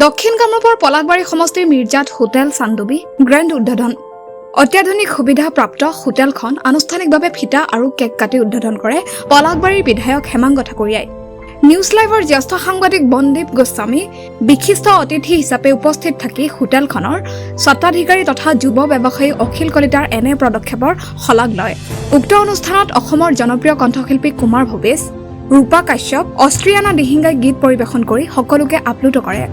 দক্ষিণ কামৰূপৰ পলাশবাৰী সমষ্টিৰ মিৰ্জাত হোটেল চান্দুবি গ্ৰেণ্ড উদ্বোধন। অত্যাধুনিক সুবিধাপ্ৰাপ্ত হোটেলখন আনুষ্ঠানিকভাৱে ফিতা আৰু কেক কাটি উদ্বোধন কৰে পলাশবাৰীৰ বিধায়ক হেমাংগ ঠাকুৰীয়াই। নিউজ লাইভৰ জ্যেষ্ঠ সাংবাদিক বনদীপ গোস্বামী বিশিষ্ট অতিথি হিচাপে উপস্থিত থাকি হোটেলখনৰ স্বত্বাধিকাৰী তথা যুৱ ব্যৱসায়ী অখিল কলিতাৰ এনে পদক্ষেপৰ শলাগ লয়। উক্ত অনুষ্ঠানত অসমৰ জনপ্ৰিয় কণ্ঠশিল্পী কুমাৰ ভৱেশ, ৰূপা কাশ্যপ, অষ্ট্ৰিয়ানা দিহিঙ্গাই গীত পৰিৱেশন কৰি সকলোকে আপ্লুত কৰে।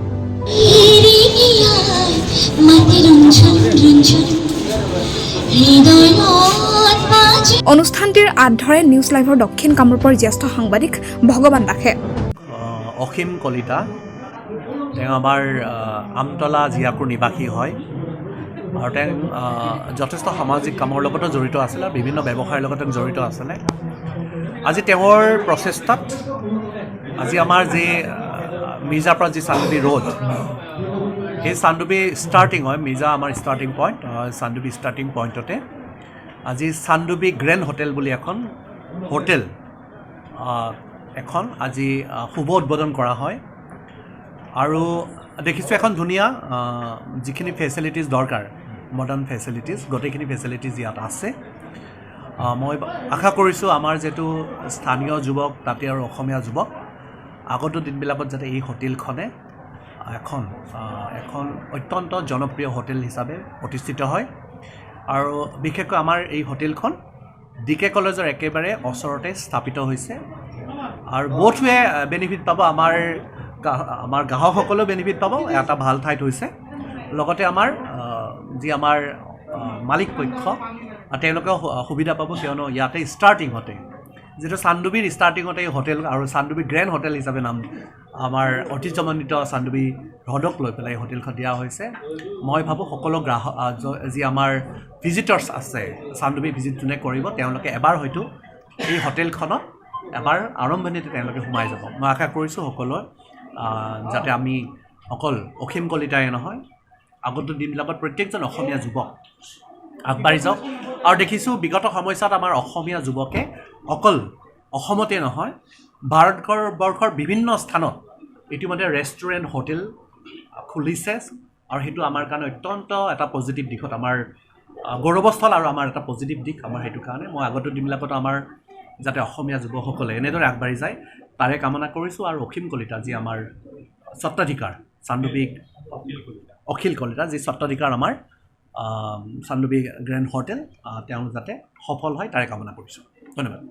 অনুষ্ঠানটিৰ আঁত ধৰে নিউজ লাইভৰ দক্ষিণ কামৰূপৰ জ্যেষ্ঠ সাংবাদিক ভগৱান দাসে। অসীম কলিতা তেওঁ আমাৰ আমতলা জীয়াপুৰ নিবাসী হয় আৰু তেওঁ যথেষ্ট সামাজিক কামৰ লগতো জড়িত আছিলে আৰু বিভিন্ন ব্যৱসায়ৰ লগতে জড়িত আছিলে। আজি তেওঁৰ প্ৰচেষ্টাত আজি আমাৰ যি মিৰ্জাৰ পৰা যি চান্দুবি ৰোড, সেই চান্দুবি ষ্টাৰ্টিং হয়, মিৰ্জা আমাৰ ষ্টাৰ্টিং পইণ্ট, চান্দুবি ষ্টাৰ্টিং পইণ্টতে আজি চান্দুবি গ্ৰেণ্ড হোটেল বুলি এখন হোটেল আজি শুভ উদ্বোধন কৰা হয়। আৰু দেখিছোঁ এখন ধুনীয়া যিখিনি ফেচিলিটিজ দৰকাৰ, মডাৰ্ণ ফেচিলিটিজ, গোটেইখিনি ফেচিলিটিজ ইয়াত আছে। মই আশা কৰিছোঁ আমাৰ যিটো স্থানীয় যুৱক তাতে আৰু অসমীয়া যুৱক আগন্তুক দিনবিলাকত যাতে এই হোটেলখনে এখন অত্যন্ত জনপ্ৰিয় হোটেল হিচাপে প্ৰতিষ্ঠিত হয়। আৰু বিশেষকৈ আমাৰ এই হোটেলখন DK কলেজৰ একেবাৰে ওচৰতে স্থাপিত হৈছে আৰু বহুতোৱে বেনিফিট পাব। আমাৰ গ্ৰাহকসকলেও বেনিফিট পাব, এটা ভাল ঠাইত হৈছে। লগতে আমাৰ মালিক পক্ষ তেওঁলোকেও সুবিধা পাব, কিয়নো ইয়াতে ষ্টাৰ্টিঙতে যিটো চান্দুবিৰ ষ্টাৰ্টিঙতে এই হোটেল আৰু চান্দুবি গ্ৰেণ্ড হোটেল হিচাপে নাম আমাৰ ঐতিহ্যমণ্ডিত চান্দুবি হ্ৰদক লৈ পেলাই এই হোটেলখন দিয়া হৈছে। মই ভাবোঁ সকলো গ্ৰাহক যি আমাৰ ভিজিটৰ্ছ আছে, চান্দুবি ভিজিট যোনে কৰিব তেওঁলোকে এবাৰ হয়তো এই হোটেলখনত এবাৰ আৰম্ভণিতে তেওঁলোকে সোমাই যাব। মই আশা কৰিছোঁ সকলোৱে যাতে আমি অকল অসীম কলিতাই নহয়, আগন্তুক দিনবিলাকত প্ৰত্যেকজন অসমীয়া যুৱক আগবাঢ়ি যাওক। আৰু দেখিছোঁ বিগত সময়ছোৱাত আমাৰ অসমীয়া যুৱকে অকল অসমতে নহয়, ভাৰতবৰ্ষৰ বিভিন্ন স্থানত ইতিমধ্যে ৰেষ্টুৰেণ্ট, হোটেল খুলিছে আৰু সেইটো আমাৰ কাৰণে অত্যন্ত এটা পজিটিভ দিশত আমাৰ গৌৰৱস্থল আৰু আমাৰ এটা পজিটিভ দিশ আমাৰ। সেইটো কাৰণে মই আগন্তুক দিনবিলাকত আমাৰ যাতে অসমীয়া যুৱকসকলে এনেদৰে আগবাঢ়ি যায় তাৰে কামনা কৰিছোঁ। আৰু অসীম কলিতা যি আমাৰ স্বত্বাধিকাৰ, চান্দুবি অখিল কলিতা যি স্বত্বাধিকাৰ আমাৰ চান্দুবি গ্ৰেণ্ড হোটেল, তেওঁ যাতে সফল হয় তাৰে কামনা কৰিছোঁ। ধন্যবাদ।